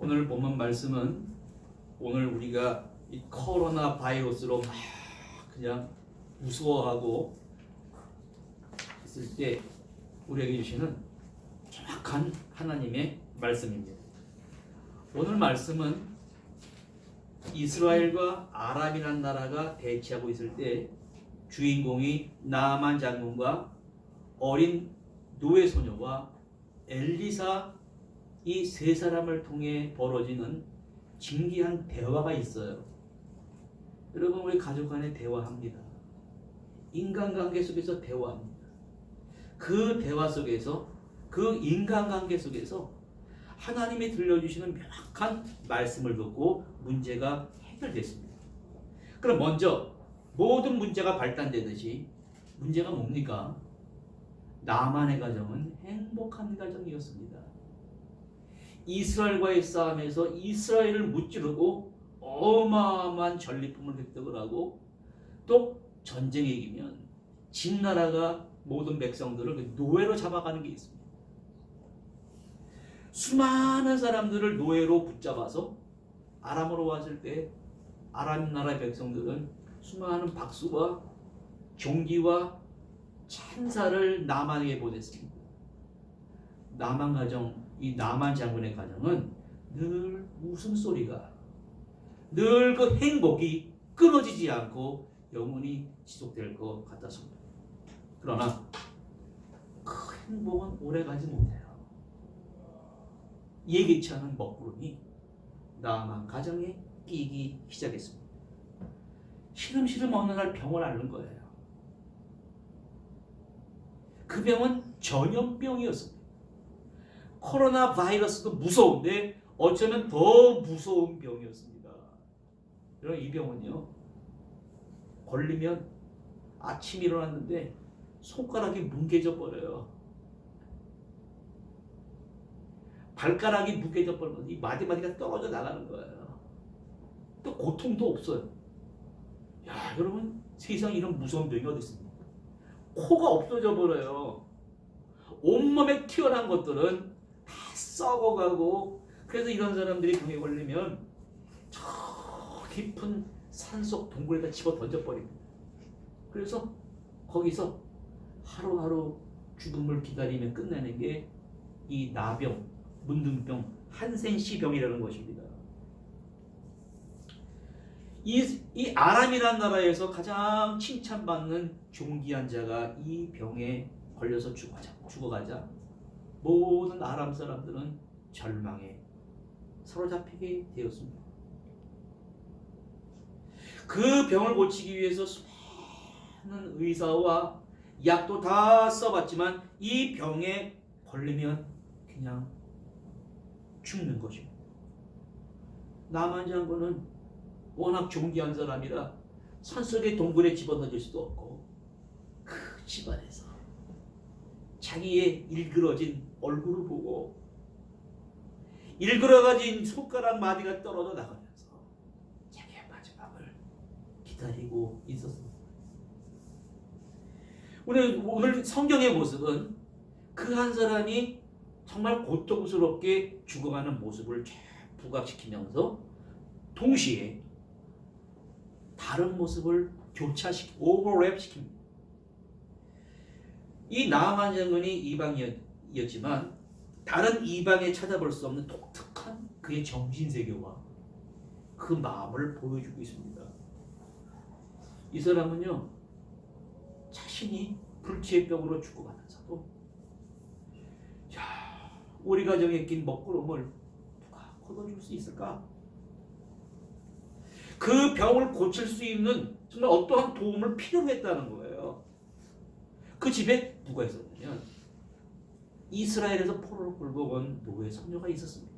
오늘 본문 말씀은 오늘 우리가 이 코로나 바이러스로 막 그냥 무서워하고 있을 때 우리에게 주시는 정확한 하나님의 말씀입니다. 오늘 말씀은 이스라엘과 아람이라는 나라가 대치하고 있을 때 주인공이 나아만 장군과 어린 노예 소녀와 엘리사 이 세 사람을 통해 벌어지는 진기한 대화가 있어요. 여러분, 우리 가족 간에 대화합니다. 인간관계 속에서 대화합니다. 그 대화 속에서, 그 인간관계 속에서 하나님이 들려주시는 명확한 말씀을 듣고 문제가 해결됐습니다. 그럼 먼저 모든 문제가 발단되듯이 문제가 뭡니까? 나만의 가정은 행복한 가정이었습니다. 이스라엘과의 싸움에서 이스라엘을 무찌르고 어마어마한 전리품을 획득을 하고 또 전쟁에 이기면 진 나라가 모든 백성들을 노예로 잡아가는 게 있습니다. 수많은 사람들을 노예로 붙잡아서 아람으로 왔을 때 아람 나라의 백성들은 수많은 박수와 존귀와 찬사를 나만에게 보냈습니다. 나만 가정, 이 나만 장군의 가정은 늘 웃음소리가, 늘 그 행복이 끊어지지 않고 영원히 지속될 것 같았습니다. 그러나 그 행복은 오래가지 못해요. 예기치 않은 먹구름이 나만 가정에 끼기 시작했습니다. 시름시름 어느 날 병을 앓는 거예요. 그 병은 전염병이었습니다. 코로나 바이러스도 무서운데 어쩌면 더 무서운 병이었습니다. 여러분, 이 병은요, 걸리면 아침에 일어났는데 손가락이 뭉개져 버려요. 발가락이 뭉개져 버리면 이 마디마디가 떨어져 나가는 거예요. 또 고통도 없어요. 야, 여러분, 세상에 이런 무서운 병이 어디 있습니까? 코가 없어져 버려요. 온몸에 튀어나온 것들은 다 썩어가고, 그래서 이런 사람들이 병에 걸리면 저 깊은 산속 동굴에다 집어 던져버립니다. 그래서 거기서 하루하루 죽음을 기다리며 끝내는 게 이 나병, 문둥병, 한센시병이라는 것입니다. 이 아람이라는 나라에서 가장 칭찬받는 존귀한 자가 이 병에 걸려서 죽어가자 모든 아람 사람들은 절망에 사로잡히게 되었습니다. 그 병을 고치기 위해서 수많은 의사와 약도 다 써봤지만 이 병에 걸리면 그냥 죽는 것입니다. 나만 장군은 워낙 존귀한 사람이라 산속의 동굴에 집어넣을 수도 없고 그 집안에서 자기의 일그러진 얼굴을 보고 일그러진 손가락 마디가 떨어져 나가면서 자기의 마지막을 기다리고 있었습니다. 오늘 성경의 모습은 그 한 사람이 정말 고통스럽게 죽어가는 모습을 쫙 부각시키면서 동시에 다른 모습을 오버랩시킵니다. 이 나아만 장군이 이방이었지만 다른 이방에 찾아볼 수 없는 독특한 그의 정신세계와 그 마음을 보여주고 있습니다. 이 사람은요, 자신이 불치병으로 죽어가면서도 우리 가정에 낀 먹구름을 누가 걷어줄 수 있을까? 그 병을 고칠 수 있는 정말 어떠한 도움을 필요로 했다는 거예요. 그 집에 누가 있었냐면 이스라엘에서 포로를 끌고 온 노예 선녀가 있었습니다.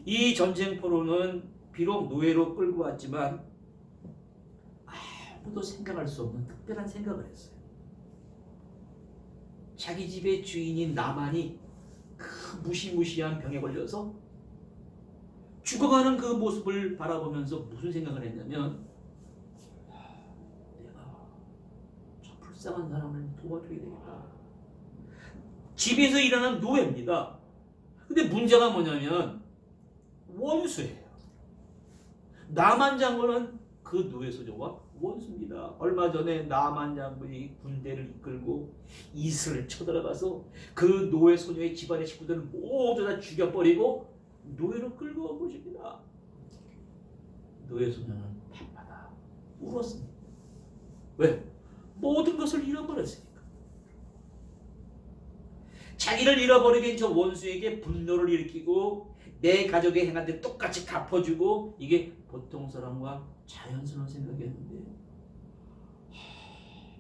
이 전쟁 포로는 비록 노예로 끌고 왔지만 아무도 생각할 수 없는 특별한 생각을 했어요. 자기 집의 주인인 나만이 그 무시무시한 병에 걸려서 죽어가는 그 모습을 바라보면서 무슨 생각을 했냐면, 내가 저 불쌍한 사람을 도와줘야 되겠다. 집에서 일하는 노예입니다. 근데 문제가 뭐냐면 원수예요. 나만 장군은 그 노예 소녀와 원수입니다. 얼마 전에 나만 장군이 군대를 이끌고 이스라엘 쳐들어가서 그 노예 소녀의 집안의 식구들을 모두 다 죽여버리고 노예로 끌고 온 것입니다. 노예 소녀는 밤마다 울었습니다. 왜? 모든 것을 잃어버렸으니까. 자기를 잃어버리게 된 저 원수에게 분노를 일으키고 내 가족의 행한 데 똑같이 갚아주고, 이게 보통 사람과 자연스러운 생각이었는데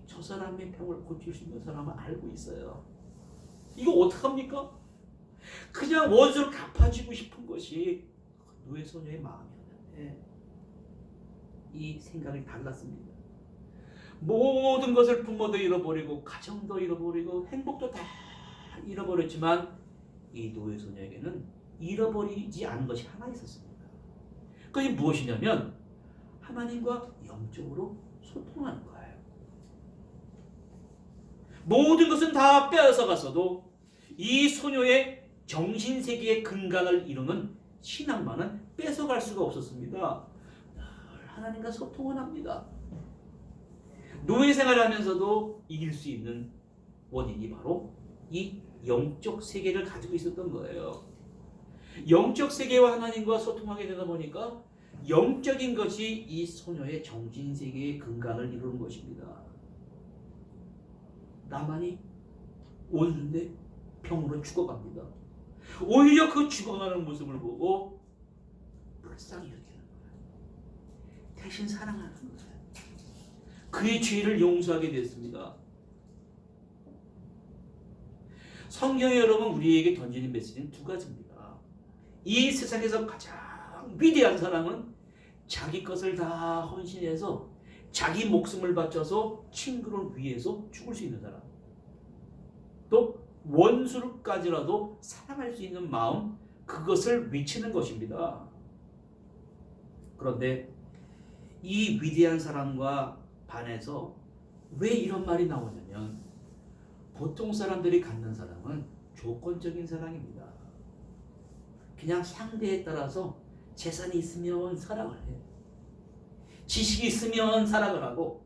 저 사람의 병을 고칠 수 있는 사람은 알고 있어요. 이거 어떡합니까? 그냥 원수를 갚아주고 싶은 것이 노예 소녀의 마음이었는데 이 생각이 달랐습니다. 모든 것을 부모도 잃어버리고 가정도 잃어버리고 행복도 다 잃어버렸지만 이 노예 소녀에게는 잃어버리지 않은 것이 하나 있었습니다. 그게 무엇이냐면 하나님과 영적으로 소통하는 거예요. 모든 것은 다 빼앗아 갔어도 이 소녀의 정신세계의 근간을 이루는 신앙만은 뺏어갈 수가 없었습니다. 하나님과 소통을 합니다. 노예 생활을 하면서도 이길 수 있는 원인이 바로 이 영적 세계를 가지고 있었던 거예요. 영적 세계와 하나님과 소통하게 되다 보니까 영적인 것이 이 소녀의 정신세계의 근간을 이루는 것입니다. 나만이 원수인데 병으로 죽어갑니다. 오히려 그 죽어가는 모습을 보고 불쌍히 여기는 거예요. 대신 사랑하는 거예요. 그의 죄를 용서하게 됐습니다. 성경이 여러분 우리에게 던지는 메시지는 두 가지입니다. 이 세상에서 가장 위대한 사랑은 자기 것을 다 헌신해서 자기 목숨을 바쳐서 친구를 위해서 죽을 수 있는 사람, 또 원수를까지라도 사랑할 수 있는 마음, 그것을 외치는 것입니다. 그런데 이 위대한 사랑과 반해서 왜 이런 말이 나오냐면 보통 사람들이 갖는 사랑은 조건적인 사랑입니다. 그냥 상대에 따라서 재산이 있으면 사랑을 해. 지식이 있으면 사랑을 하고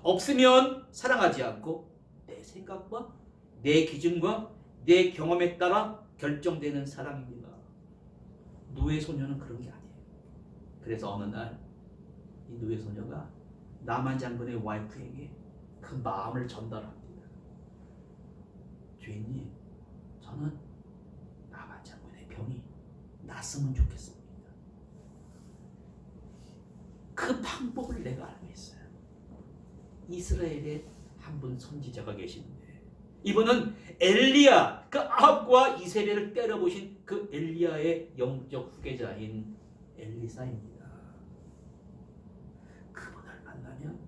없으면 사랑하지 않고 내 생각과 내 기준과 내 경험에 따라 결정되는 사랑입니다. 노예 소녀는 그런 게 아니에요. 그래서 어느 날 이 노예 소녀가 나만 장군의 와이프에게 그 마음을 전달합니다. 주인님, 저는 나만 장군의 병이 났으면 좋겠습니다. 그 방법을 내가 알고 있어요. 이스라엘에 한 분 선지자가 계시는데 이분은 엘리야, 그 아합과 이세벨을 때려보신 그 엘리야의 영적 후계자인 엘리사입니다. 그분을 만나면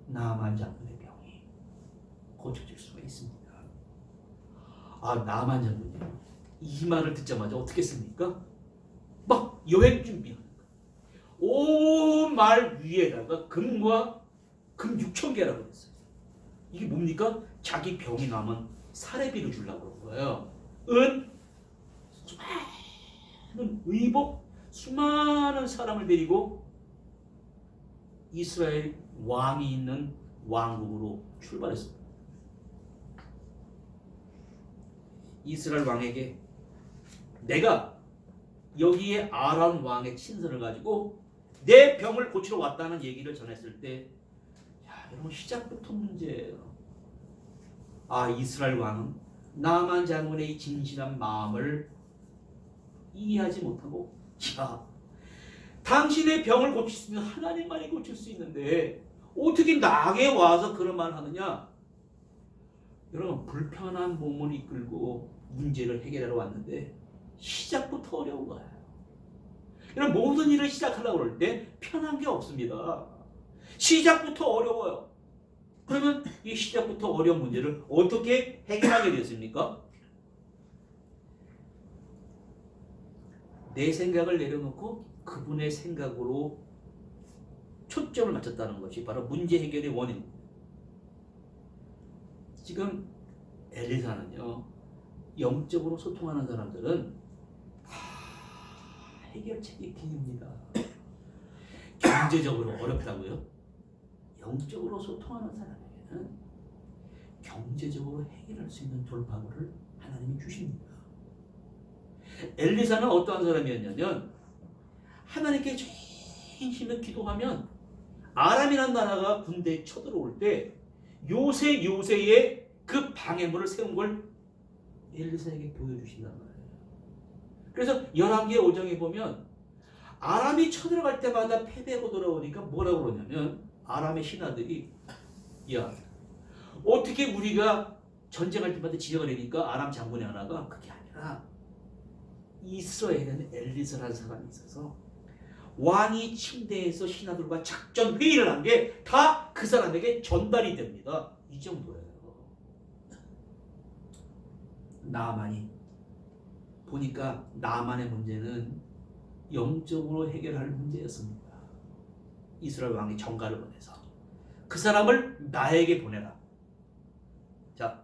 나만 장군의 병이 고쳐질 수가 있습니다. 아, 나만 장군이요? 이 말을 듣자마자 어떻게 했습니까? 막 여행 준비하는 거예요. 온 말 위에다가 금과 금 6,000개라고 했어요. 이게 뭡니까? 자기 병이 나면 사례비를 주려고 그런 거예요. 수많은 의복, 수많은 사람을 데리고 이스라엘 왕이 있는 왕국으로 출발했습니다. 이스라엘 왕에게 내가 여기에 아람 왕의 친선을 가지고 내 병을 고치러 왔다는 얘기를 전했을 때, 야, 여러분 시작부터 문제예요. 아, 이스라엘 왕은 나만 장군의 이 진실한 마음을 이해하지 못하고, 야, 당신의 병을 고칠 수 있는 하나님만이 고칠 수 있는데 어떻게 나에게 와서 그런 말을 하느냐? 여러분, 불편한 몸을 이끌고 문제를 해결하러 왔는데 시작부터 어려운 거예요. 여러분, 모든 일을 시작하려고 그럴 때 편한 게 없습니다. 시작부터 어려워요. 그러면 이 시작부터 어려운 문제를 어떻게 해결하게 됐습니까? 내 생각을 내려놓고 그분의 생각으로 초점을 맞췄다는 것이 바로 문제 해결의 원인입니다. 지금 엘리사는요, 영적으로 소통하는 사람들은 다 해결책이 길입니다. 경제적으로 어렵다고요? 영적으로 소통하는 사람에게는 경제적으로 해결할 수 있는 돌파구를 하나님이 주십니다. 엘리사는 어떠한 사람이었냐면 하나님께 전심을 기도하면 아람이라는 나라가 군대에 쳐들어올 때 요새의 그 방해물을 세운 걸 엘리사에게 보여주신단 말이에요. 그래서 열왕기의 5장에 보면 아람이 쳐들어갈 때마다 패배하고 돌아오니까 뭐라고 그러냐면 아람의 신하들이 야 어떻게 우리가 전쟁할 때마다 지어내니까 아람 장군의 하나가 그게 아니라 이스라엘에는 엘리사라는 사람이 있어서 왕이 침대에서 신하들과 작전 회의를 한 게 다 그 사람에게 전달이 됩니다. 이 정도예요. 나만이 보니까 나만의 문제는 영적으로 해결할 문제였습니다. 이스라엘 왕이 정가를 보내서 그 사람을 나에게 보내라. 자,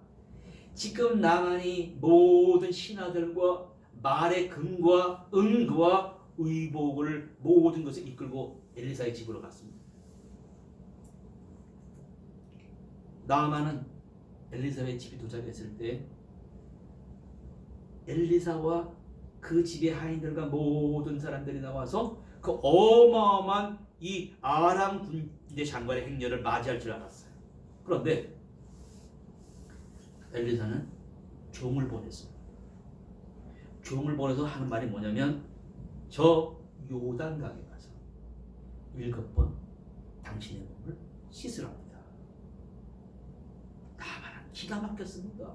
지금 나만이 모든 신하들과 말의 근과 은과 의복을 모든 것을 이끌고 엘리사의 집으로 갔습니다. 나아만은 엘리사의 집에 도착했을 때 엘리사와 그 집의 하인들과 모든 사람들이 나와서 그 어마어마한 이 아람 군대 장관의 행렬을 맞이할 줄 알았어요. 그런데 엘리사는 종을 보냈습니다. 종을 보내서 하는 말이 뭐냐면 저 요단강에 가서 7번 당신의 몸을 씻으랍니다. 나만 기가 막혔습니다.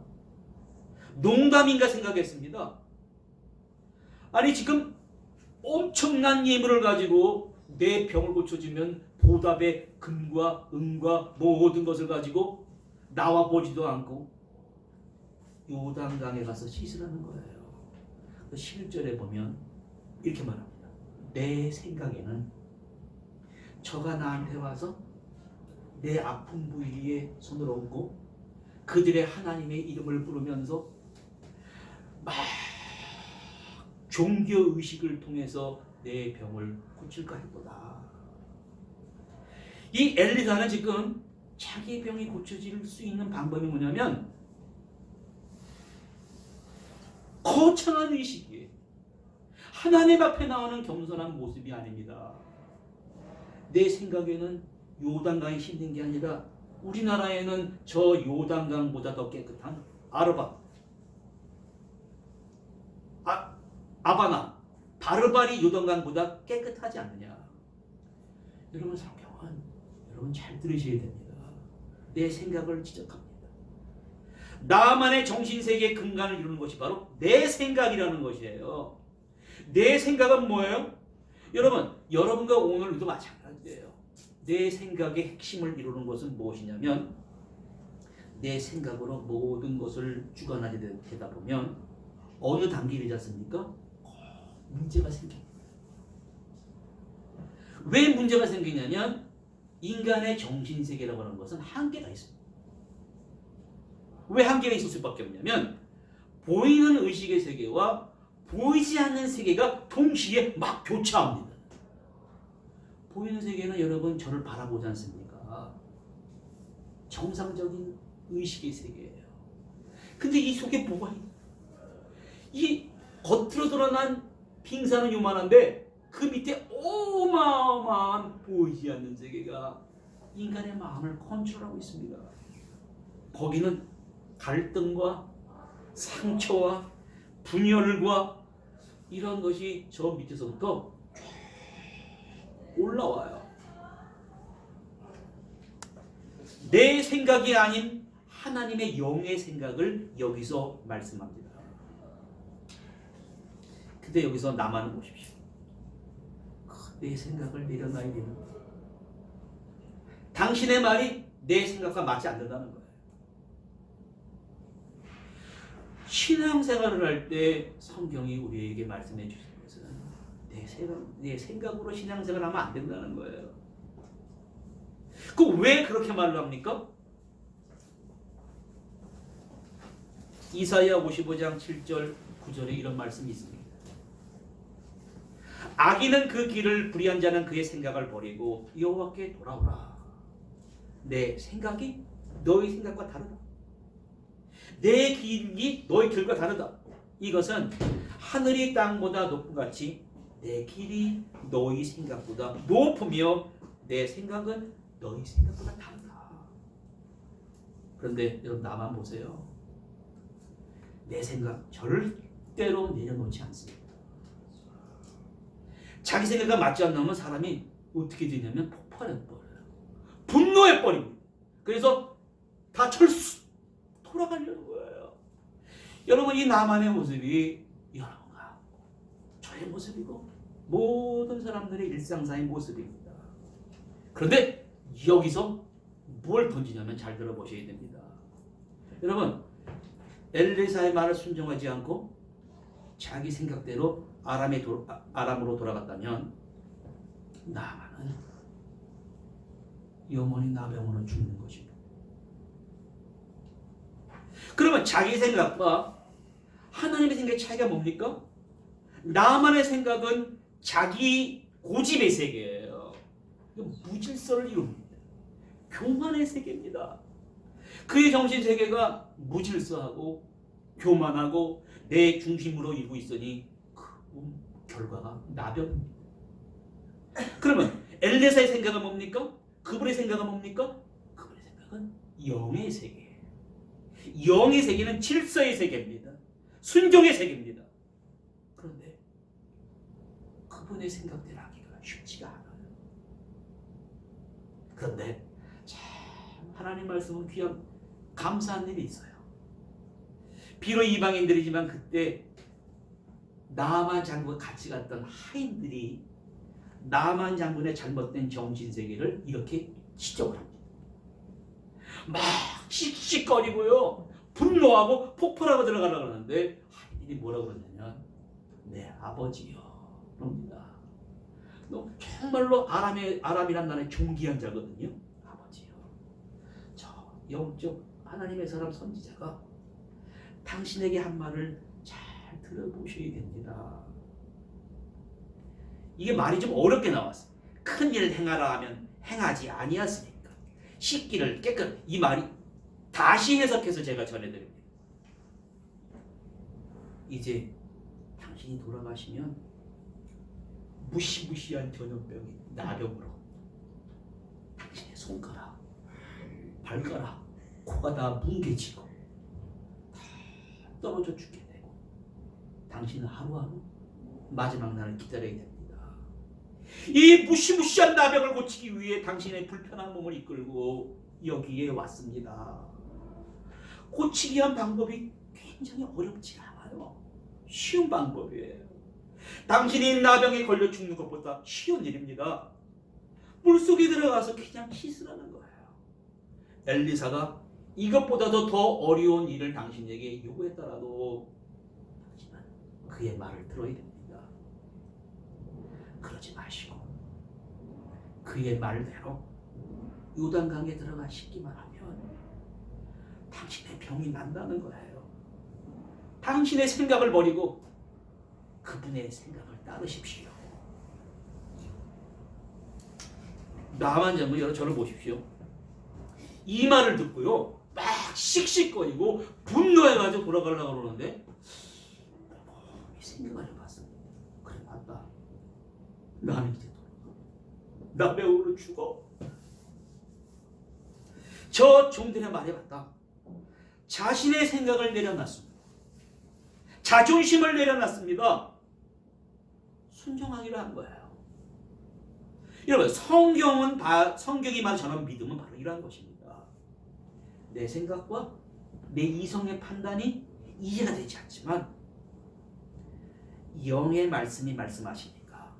농담인가 생각했습니다. 아니 지금 엄청난 예물을 가지고 내 병을 고쳐주면 보답의 금과 은과 모든 것을 가지고 나와 보지도 않고 요단강에 가서 씻으라는 거예요. 11절에 보면 이렇게 말합니다. 내 생각에는 저가 나한테 와서 내 아픈 부위에 손을 얹고 그들의 하나님의 이름을 부르면서 막 종교의식을 통해서 내 병을 고칠까 했도다. 이 엘리사는 지금 자기 병이 고쳐질 수 있는 방법이 뭐냐면 거창한 의식이에요. 하나님 앞에 나오는 겸손한 모습이 아닙니다. 내 생각에는 요단강이 씻는 게 아니라 우리나라에는 저 요단강보다 더 깨끗한 아바나, 바르바리 요단강보다 깨끗하지 않느냐. 여러분 성경은 여러분 잘 들으셔야 됩니다. 내 생각을 지적합니다. 나만의 정신세계의 근간을 이루는 것이 바로 내 생각이라는 것이에요. 내 생각은 뭐예요? 여러분, 여러분과 오늘도 마찬가지예요. 내 생각의 핵심을 이루는 것은 무엇이냐면 내 생각으로 모든 것을 주관하게 되다 보면 어느 단계에 이르지 않습니까? 문제가 생깁니다. 왜 문제가 생기냐면 인간의 정신세계라고 하는 것은 한계가 있습니다. 왜 한계가 있을 수밖에 없냐면 보이는 의식의 세계와 보이지 않는 세계가 동시에 막 교차합니다. 보이는 세계는 여러분 저를 바라보지 않습니까? 정상적인 의식의 세계예요. 근데 이 속에 뭐가 있냐? 이 겉으로 드러난 빙산은 요만한데 그 밑에 어마어마한 보이지 않는 세계가 인간의 마음을 컨트롤하고 있습니다. 거기는 갈등과 상처와 분열과 이런 것이 저 밑에서부터 올라와요. 내 생각이 아닌 하나님의 영의 생각을 여기서 말씀합니다. 근데 여기서 나만을 보십시오. 내 생각을 내려놔야 되는 거예요. 당신의 말이 내 생각과 맞지 않는다는 거예요. 신앙생활을 할 때 성경이 우리에게 말씀해 주신 것은 내 생각으로 신앙생활을 하면 안 된다는 거예요. 그 왜 그렇게 말을 합니까? 이사야 55장 7절 9절에 이런 말씀이 있습니다. 악인은 그 길을, 불의한 자는 그의 생각을 버리고 여호와께 돌아오라. 내 생각이 너희 생각과 다르다. 내 길이 너희 길과 다르다. 이것은 하늘이 땅보다 높은 같이 내 길이 너희 생각보다 높으며 내 생각은 너희 생각보다 다르다. 그런데 여러분 나만 보세요. 내 생각 절대로 내려놓지 않습니다. 자기 생각과 맞지 않으면 사람이 어떻게 되냐면 폭발해버려요. 분노해버립니다. 그래서 다 철수 돌아가려는 거예요. 여러분 이 나만의 모습이 여러분과 저의 모습이고 모든 사람들의 일상사의 모습입니다. 그런데 여기서 뭘 던지냐면 잘 들어보셔야 됩니다. 여러분 엘리사의 말을 순종하지 않고 자기 생각대로 아람으로 돌아갔다면 나만은 영원히 나병으로 죽는 것입니다. 그러면 자기 생각과 하나님의 생각의 차이가 뭡니까? 나만의 생각은 자기 고집의 세계예요. 무질서를 이룹니다. 교만의 세계입니다. 그의 정신 세계가 무질서하고 교만하고 내 중심으로 이루고 있으니 그 결과가 나병입니다. 그러면 엘리사의 생각은 뭡니까? 그분의 생각은 뭡니까? 그분의 생각은 영의 세계예요. 영의 세계는 질서의 세계입니다. 순종의 세계입니다. 그런데 그분의 생각대로 하기가 쉽지가 않아요. 그런데 참 하나님 말씀은 귀한 감사한 일이 있어요. 비록 이방인들이지만 그때 나만 장군 같이 갔던 하인들이 나만 장군의 잘못된 정신세계를 이렇게 지적을 합니다. 막 씩씩거리고요. 분노하고 폭발하고 들어가려고 하는데 하인들이 뭐라고 그러냐면 내 아버지요 그럽니다. 너 정말로 아람이란 나라의 존귀한 자거든요. 아버지요. 저 영적 하나님의 사람 선지자가 당신에게 한 말을 잘 들어보셔야 됩니다. 이게 말이 좀 어렵게 나왔어요. 큰 일을 행하라 하면 행하지 아니하습니까? 씻기를 깨끗. 이 말이 다시 해석해서 제가 전해드립니다. 이제 당신이 돌아가시면 무시무시한 전염병이 나병으로 당신의 손가락, 발가락, 코가 다 뭉개지고 다 떨어져 죽게 되고 당신은 하루하루 마지막 날을 기다려야 됩니다. 이 무시무시한 나병을 고치기 위해 당신의 불편한 몸을 이끌고 여기에 왔습니다. 고치기 위한 방법이 굉장히 어렵지 않아요. 쉬운 방법이에요. 당신이 나병에 걸려 죽는 것보다 쉬운 일입니다. 물속에 들어가서 그냥 씻으라는 거예요. 엘리사가 이것보다도 더 어려운 일을 당신에게 요구했더라도 하지만 그의 말을 들어야 됩니다. 그러지 마시고 그의 말대로 요단강에 들어가 씻기만 하면 당신의 병이 난다는 거예요. 당신의 생각을 버리고 그분의 생각을 따르십시오. 나만 장군 여러분 저를 보십시오. 이 말을 듣고요 막 씩씩거리고 분노해가지고 돌아가려고 그러는데 이 생각을 해봤습니다. 그래 맞다. 나는 이제 나 배우로 죽어. 저 종들의 말에 맞다. 자신의 생각을 내려놨습니다. 자존심을 내려놨습니다. 순종하기로 한 거예요. 여러분 성경이 말 전한 믿음은 바로 이러한 것입니다. 내 생각과 내 이성의 판단이 이해가 되지 않지만 영의 말씀이 말씀하시니까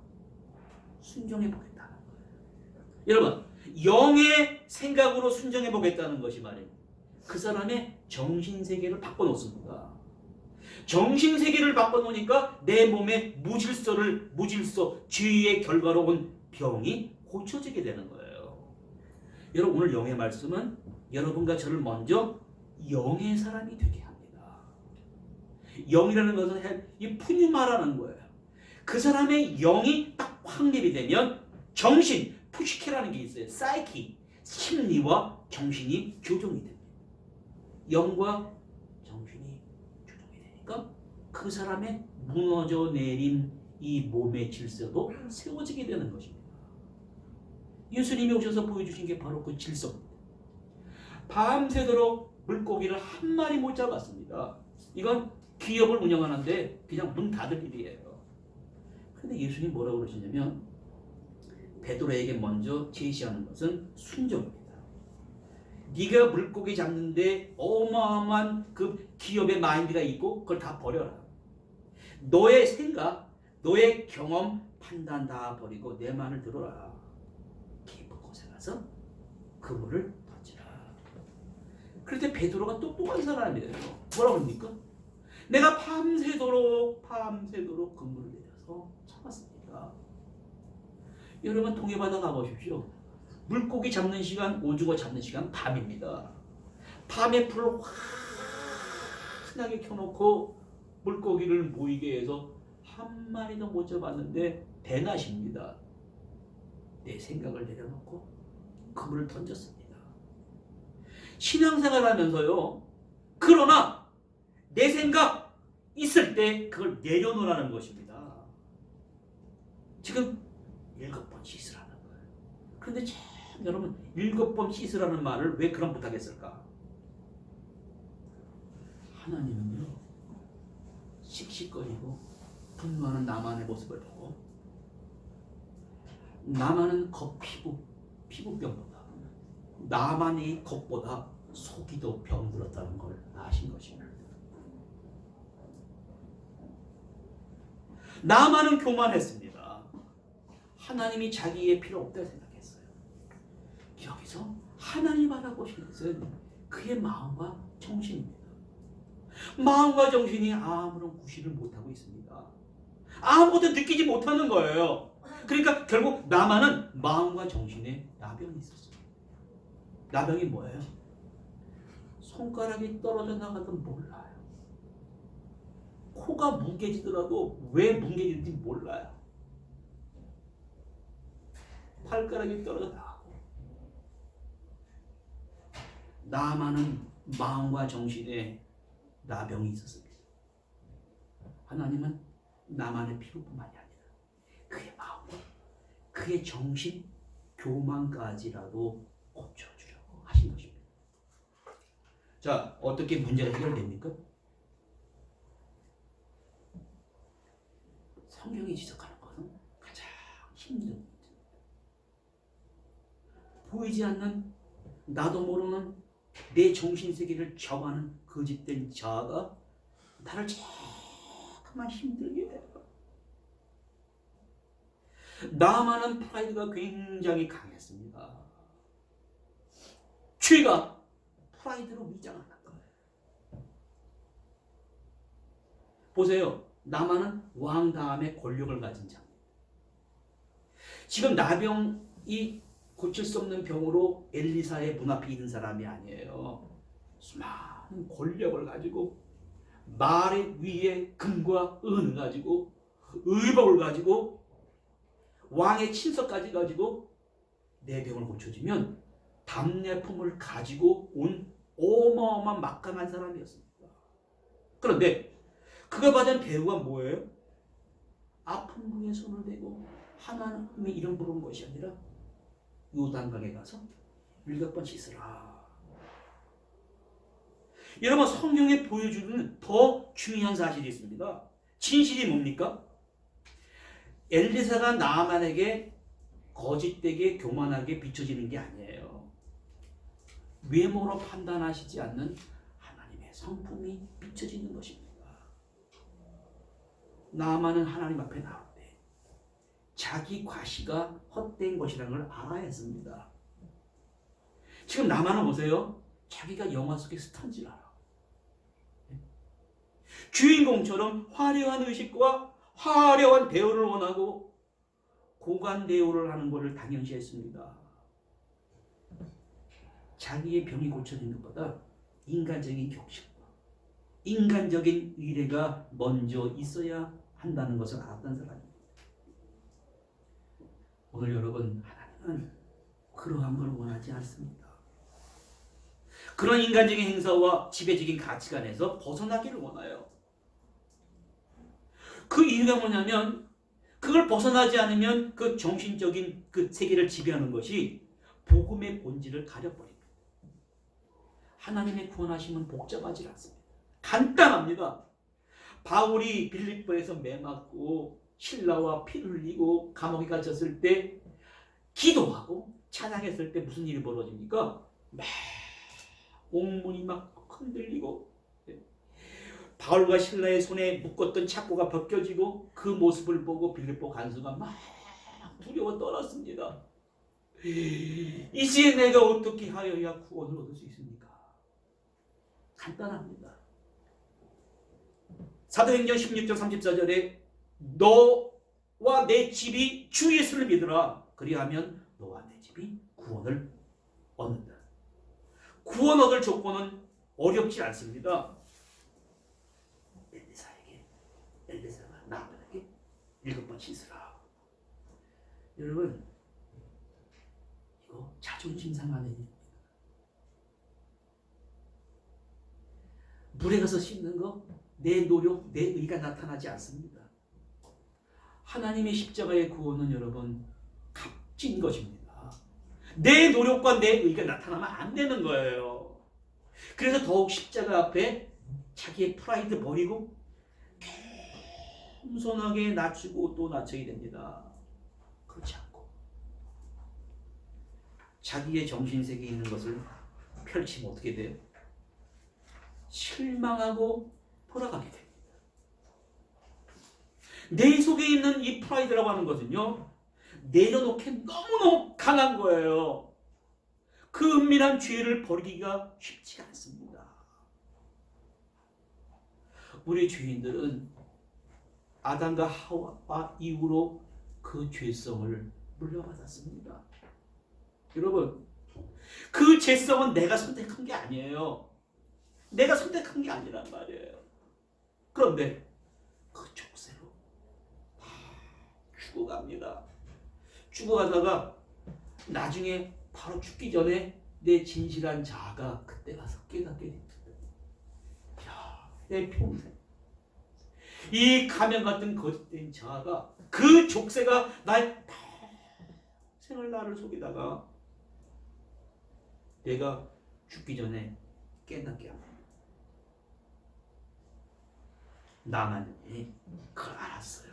순종해 보겠다는 거예요. 여러분 영의 생각으로 순종해 보겠다는 것이 말이에요. 그 사람의 정신세계를 바꿔놓습니다. 정신세계를 바꿔놓으니까 내 몸에 무질서, 죄의 결과로 온 병이 고쳐지게 되는 거예요. 여러분 오늘 영의 말씀은 여러분과 저를 먼저 영의 사람이 되게 합니다. 영이라는 것은 이 푸뉴마라는 거예요. 그 사람의 영이 딱 확립이 되면 정신, 푸시케라는 게 있어요. 사이키, 심리와 정신이 교정이 됩니다. 영과 정신이 교정이 되니까 그 사람의 무너져 내린 이 몸의 질서도 세워지게 되는 것입니다. 예수님이 오셔서 보여주신 게 바로 그 질서입니다. 밤새도록 물고기를 한 마리 못 잡았습니다. 이건 기업을 운영하는데 그냥 문 닫을 일이에요. 그런데 예수님 뭐라고 그러시냐면 베드로에게 먼저 제시하는 것은 순종입니다. 네가 물고기 잡는데 어마어마한 그 기업의 마인드가 있고 그걸 다 버려라. 너의 생각, 너의 경험, 판단 다 버리고 내 말을 들어라. 깊은 곳에 가서 그물을 던지라. 그럴 때 베드로가 똑똑한 사람이에요. 뭐라고 합니까? 내가 밤새도록 그물을 내려서 잡았습니다. 여러분 동해바다 가보십시오. 물고기 잡는 시간, 오징어 잡는 시간 밤입니다. 밤에 불을 환하게 켜놓고 물고기를 모이게 해서 한 마리도 못 잡았는데 대낮입니다. 내 생각을 내려놓고 그물을 던졌습니다. 신앙생활 하면서요. 그러나 내 생각 있을 때 그걸 내려놓으라는 것입니다. 지금 7번 씻으라는 거예요. 그런데 참 여러분 7번 씻으라는 말을 왜 그럼 못하겠을까? 하나님은요 씩씩거리고 분노하는 나만의 모습을 보고 나만은 피부병보다 나만의 겉보다 속이 더 병들었다는 걸 아신 것입니다. 나만은 교만했습니다. 하나님이 자기의 필요 없다고 생각했어요. 여기서 하나님 알아보신 것은 그의 마음과 정신입니다. 마음과 정신이 아무런 구실을 못하고 있습니다. 아무것도 느끼지 못하는 거예요. 그러니까 결국 나만은 마음과 정신에 나병이 있었어요. 나병이 뭐예요? 손가락이 떨어져 나가도 몰라요. 코가 뭉개지더라도 왜 뭉개지는지 몰라요. 발가락이 떨어져 나가고 나만은 마음과 정신에 나병이 있었습니다. 하나님은 나만의 피부뿐만이 아니라 그의 마음과 그의 정신 교만까지라도 고쳐주려고 하신 것입니다. 자, 어떻게 문제가 해결됩니까? 성경이 지적하는 것은 가장 힘든 문제입니다. 보이지 않는 나도 모르는 내 정신세계를 점하는 거짓된 자아가 나를 자꾸만 힘들게 해요. 나만은 프라이드가 굉장히 강했습니다. 죄가 프라이드로 위장하는 거예요. 보세요. 나만은 왕 다음에 권력을 가진 자입니다. 지금 나병이 고칠 수 없는 병으로 엘리사의 문 앞에 있는 사람이 아니에요. 수많은 권력을 가지고 말 위에 금과 은을 가지고 의복을 가지고 왕의 친서까지 가지고 내 병을 고쳐주면 답례품을 가지고 온 어마어마한 막강한 사람이었습니다. 그런데 그가 받은 대우가 뭐예요? 아픈 분의 손을 대고 하나님의 이름 부르는 것이 아니라 요단강에 가서 7번 씻으라. 여러분 성경에 보여주는 더 중요한 사실이 있습니다. 진실이 뭡니까? 엘리사가 나아만에게 거짓되게 교만하게 비춰지는 게 아니에요. 외모로 판단하시지 않는 하나님의 성품이 비춰지는 것입니다. 나아만은 하나님 앞에 나올 때 자기 과시가 헛된 것이라는 걸 알아야 했습니다. 지금 나만은 보세요. 자기가 영화 속의 스타인 줄 알아. 주인공처럼 화려한 의식과 화려한 대우를 원하고 고관 대우를 하는 것을 당연시했습니다. 자기의 병이 고쳐진 것보다 인간적인 격식과 인간적인 의뢰가 먼저 있어야 한다는 것을 알았던 사람입니다. 오늘 여러분, 하나님은 그러한 걸 원하지 않습니다. 그런 인간적인 행사와 지배적인 가치관에서 벗어나기를 원해요. 그 이유가 뭐냐면 그걸 벗어나지 않으면 그 정신적인 그 세계를 지배하는 것이 복음의 본질을 가려버립니다. 하나님의 구원하심은 복잡하지 않습니다. 간단합니다. 바울이 빌립보에서 매맞고 신라와 피를 흘리고 감옥에 갇혔을 때 기도하고 찬양했을 때 무슨 일이 벌어집니까? 막 옥문이 막 흔들리고 바울과 신라의 손에 묶었던 착고가 벗겨지고 그 모습을 보고 빌립보 간수가 막 두려워 떨었습니다. 이제 내가 어떻게 하여야 구원을 얻을 수 있습니까? 간단합니다. 사도행전 16장 34절에 너와 내 집이 주 예수를 믿으라. 그리하면 너와 내 집이 구원을 얻는다. 구원 얻을 조건은 어렵지 않습니다. 엘리사가 나만에게 7번 씻으라. 여러분, 이거 자존심 상하는 일입니다. 물에 가서 씻는 거 내 노력, 내 의가 나타나지 않습니다. 하나님의 십자가의 구원은 여러분 값진 것입니다. 내 노력과 내 의가 나타나면 안 되는 거예요. 그래서 더욱 십자가 앞에 자기의 프라이드 버리고 겸손하게 낮추고 또 낮춰야 됩니다. 그렇지 않고 자기의 정신세계에 있는 것을 펼치면 어떻게 돼요? 실망하고 돌아가게 됩니다. 내 속에 있는 이 프라이드라고 하는 것은요, 내려놓기 너무너무 강한 거예요. 그 은밀한 죄를 버리기가 쉽지가 않습니다. 우리 죄인들은 아담과 하와 이후로 그 죄성을 물려받았습니다. 여러분, 그 죄성은 내가 선택한 게 아니에요. 내가 선택한 게 아니란 말이에요. 그런데 그 족쇄로 다 죽어갑니다. 죽어가다가 나중에 바로 죽기 전에 내 진실한 자아가 그때 가서 깨닫게 됩니다. 야, 내 평생 이 가면 같은 거짓된 자아가 그 족쇄가 나의 평생을 나를 속이다가 내가 죽기 전에 깨닫게 합니다. 나만이 그걸 알았어요.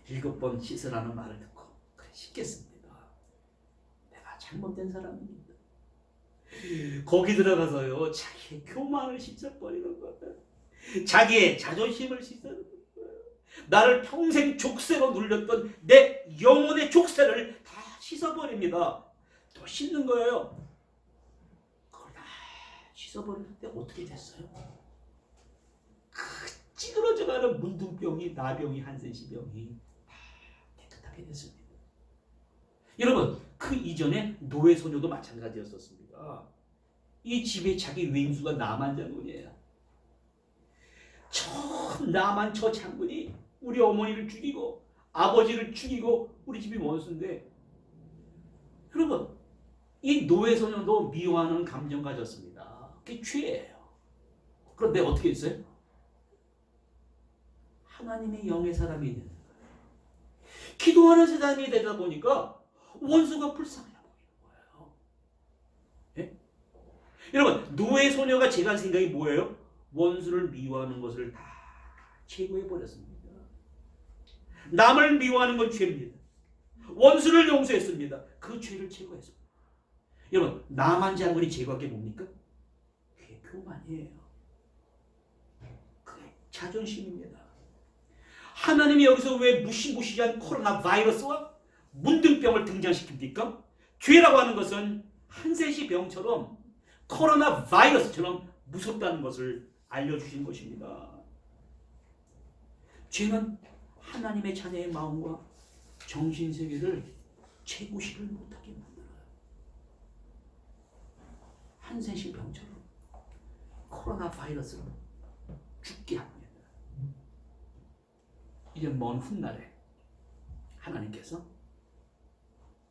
7번 씻으라는 말을 듣고 그래 씻겠습니다. 내가 잘못된 사람입니다. 거기 들어가서요 자기의 교만을 씻어버리는 거예요. 자기의 자존심을 씻어버리는 거예요. 나를 평생 족쇄로 눌렸던 내 영혼의 족쇄를 다 씻어버립니다. 또 씻는 거예요. 그걸 다 씻어버릴 때 어떻게 됐어요? 그 찌그러져가는 문둥병이, 나병이, 한센시병이 다 깨끗하게 됐습니다. 여러분, 그 이전에 노예소녀도 마찬가지였었습니다. 이 집에 자기 왼수가 나만 장군이에요. 나만 저 장군이 우리 어머니를 죽이고 아버지를 죽이고 우리 집이 원수인데, 여러분, 이 노예소녀도 미워하는 감정 가졌습니다. 그게 죄예요. 그런데 어떻게 했어요? 하나님의 영의 사람이 되는 거예요. 기도하는 사람이 되다 보니까 원수가 불쌍해 보이는 거예요. 예? 여러분, 노예 소녀가 제가 한 생각이 뭐예요? 원수를 미워하는 것을 다 제거해 버렸습니다. 남을 미워하는 건 죄입니다. 원수를 용서했습니다. 그 죄를 제거했습니다. 여러분, 나만 장군이 제거한 게 뭡니까? 그게 교만이에요. 그게 자존심입니다. 하나님이 여기서 왜 무시무시한 코로나 바이러스와 문둥병을 등장시킵니까? 죄라고 하는 것은 한센시 병처럼 코로나 바이러스처럼 무섭다는 것을 알려주신 것입니다. 죄는 하나님의 자녀의 마음과 정신세계를 채구시를 못하게 만들어요. 한센시 병처럼 코로나 바이러스로 죽게 합니다. 이제 먼 훗날에 하나님께서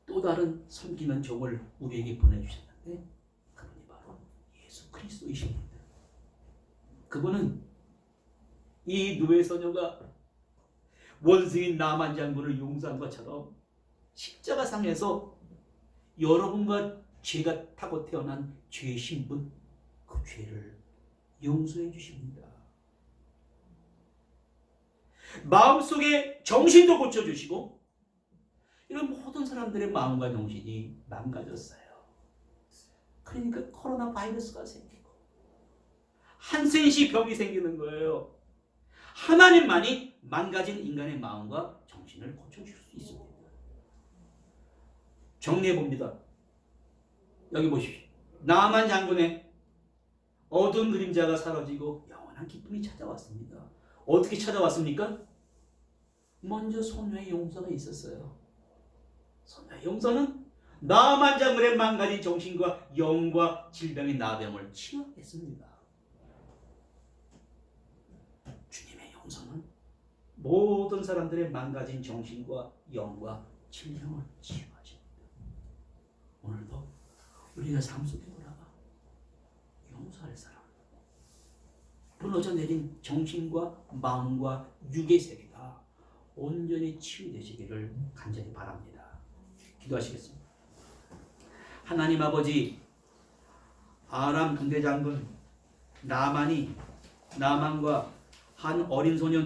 또 다른 섬기는 종을 우리에게 보내주셨는데 그분이 바로 예수 그리스도이십니다. 그분은 이 노예 소녀가 원수인 나만 장군을 용서한 것처럼 십자가상에서 여러분과 죄가 타고 태어난 죄의 신분, 그 죄를 용서해 주십니다. 마음속에 정신도 고쳐주시고 이런 모든 사람들의 마음과 정신이 망가졌어요. 그러니까 코로나 바이러스가 생기고 한센시 병이 생기는 거예요. 하나님만이 망가진 인간의 마음과 정신을 고쳐줄 수 있습니다. 정리해 봅니다. 여기 보십시오. 나만 장군의 어두운 그림자가 사라지고 영원한 기쁨이 찾아왔습니다. 어떻게 찾아왔습니까? 먼저 소녀의 용서가 있었어요. 소녀의 용서는 나만 장군의 망가진 정신과 영과 질병의 나병을 치유했습니다. 주님의 용서는 모든 사람들의 망가진 정신과 영과 질병을 치유하십니다. 오늘도 우리가 삶 속에 돌아가 용서할 사람, 무너져 내린 정신과 마음과 육의 세계가 온전히 치유되시기를 간절히 바랍니다. 기도하시겠습니다. 하나님 아버지, 아람 군대장군 나만과 한 어린 소년